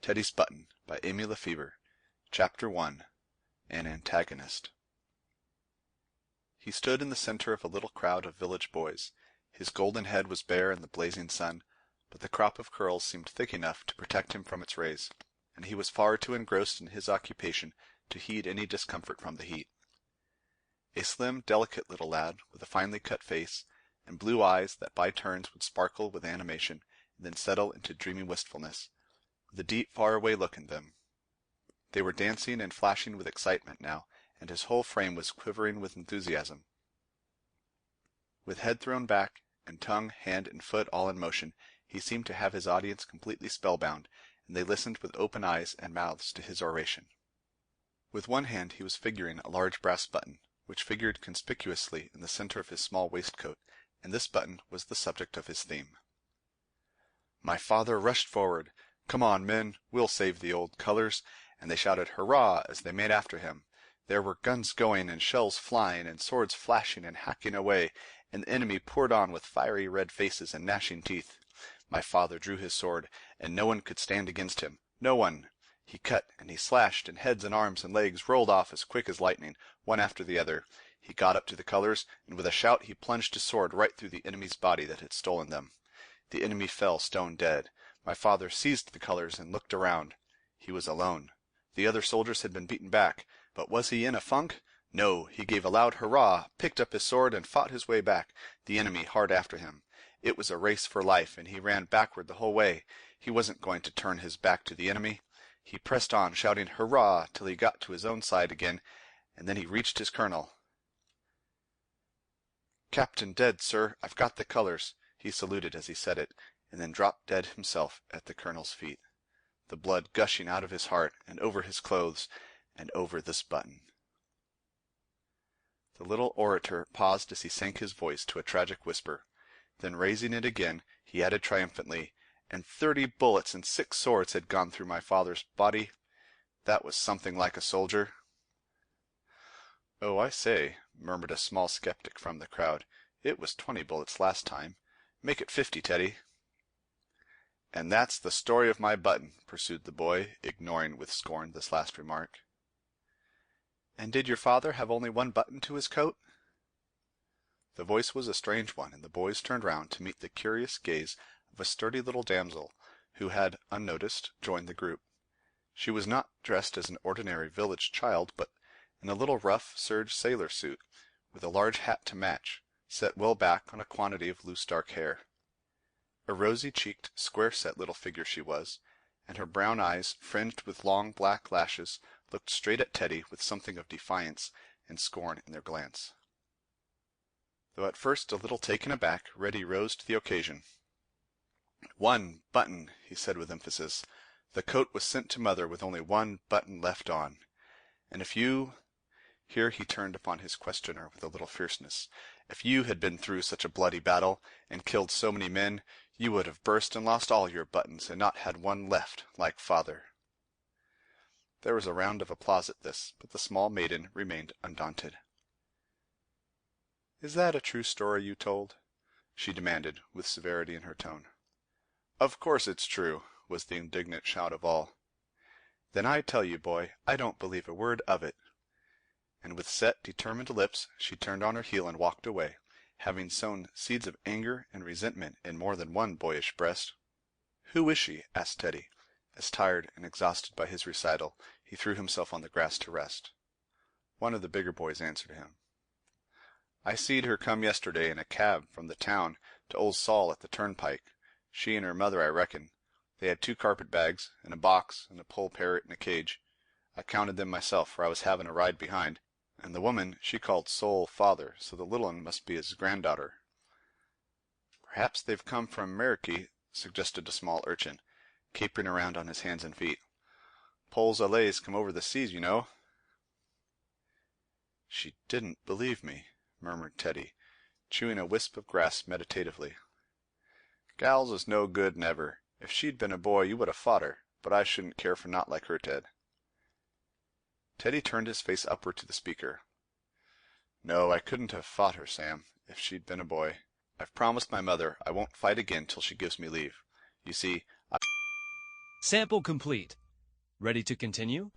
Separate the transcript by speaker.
Speaker 1: Teddy's Button by Amelia Le Feuvre. Chapter 1. An Antagonist. He stood in the center of a little crowd of village boys. His golden head was bare in the blazing sun, but the crop of curls seemed thick enough to protect him from its rays, and he was far too engrossed in his occupation to heed any discomfort from the heat. A slim, delicate little lad, with a finely cut face, and blue eyes that by turns would sparkle with animation and then settle into dreamy wistfulness, with a deep, far-away look in them. They were dancing and flashing with excitement now, and his whole frame was quivering with enthusiasm. With head thrown back, and tongue, hand, and foot all in motion, he seemed to have his audience completely spellbound, and they listened with open eyes and mouths to his oration. With one hand he was figuring a large brass button, which figured conspicuously in the center of his small waistcoat, and this button was the subject of his theme. My father rushed forward. "Come on, men, we'll save the old colors," and they shouted hurrah as they made after him. There were guns going and shells flying and swords flashing and hacking away, and the enemy poured on with fiery red faces and gnashing teeth. My father drew his sword, and no one could stand against him. No one. He cut and he slashed, and heads and arms and legs rolled off as quick as lightning, one after the other. He got up to the colors, and with a shout he plunged his sword right through the enemy's body that had stolen them. The enemy fell stone dead. My father seized the colors and looked around. He was alone. The other soldiers had been beaten back, but was he in a funk? No, he gave a loud hurrah, picked up his sword, and fought his way back, the enemy hard after him. It was a race for life, and he ran backward the whole way. He wasn't going to turn his back to the enemy. He pressed on, shouting hurrah, till he got to his own side again, and then he reached his colonel. "Captain dead, sir, I've got the colors," he saluted as he said it, and then dropped dead himself at the colonel's feet, the blood gushing out of his heart and over his clothes and over this button. The little orator paused as he sank his voice to a tragic whisper. Then raising it again, he added triumphantly, "And 30 bullets and 6 swords had gone through my father's body. That was something like a soldier." "Oh, I say," murmured a small skeptic from the crowd, "it was 20 bullets last time. Make it 50, Teddy." "And that's the story of my button," pursued the boy, ignoring with scorn this last remark. "And did your father have only one button to his coat?" The voice was a strange one, and the boys turned round to meet the curious gaze of a sturdy little damsel, who had, unnoticed, joined the group. She was not dressed as an ordinary village child, but in a little rough serge sailor suit, with a large hat to match, set well back on a quantity of loose dark hair. A rosy-cheeked, square-set little figure she was, and her brown eyes, fringed with long black lashes, looked straight at Teddy with something of defiance and scorn in their glance. Though at first a little taken aback, Reddy rose to the occasion. "One button," he said with emphasis. "The coat was sent to mother with only one button left on. And if you—" here he turned upon his questioner with a little fierceness, "if you had been through such a bloody battle, and killed so many men, you would have burst and lost all your buttons, and not had one left, like father." There was a round of applause at this, but the small maiden remained undaunted. "Is that a true story you told?" she demanded, with severity in her tone. "Of course it's true," was the indignant shout of all. "Then I tell you, boy, I don't believe a word of it." And with set, determined lips, she turned on her heel and walked away, having sown seeds of anger and resentment in more than one boyish breast. "Who is she?" asked Teddy, as tired and exhausted by his recital, he threw himself on the grass to rest. One of the bigger boys answered him. "I seed her come yesterday in a cab from the town to old Saul at the turnpike. She and her mother, I reckon. They had 2 carpet bags, and a box, and a poll parrot in a cage. I counted them myself, for I was having a ride behind. And the woman she called Sol father, so the little one must be his granddaughter." "Perhaps they've come from Ameriky," suggested a small urchin, capering around on his hands and feet. "Poles allays come over the seas, you know." "She didn't believe me," murmured Teddy, chewing a wisp of grass meditatively. "Gals is no good never. If she'd been a boy you would have fought her, but I shouldn't care for naught like her, Ted." Teddy turned his face upward to the speaker. "No, I couldn't have fought her, Sam, if she'd been a boy. I've promised my mother I won't fight again till she gives me leave. You see,
Speaker 2: Sample complete. Ready to continue?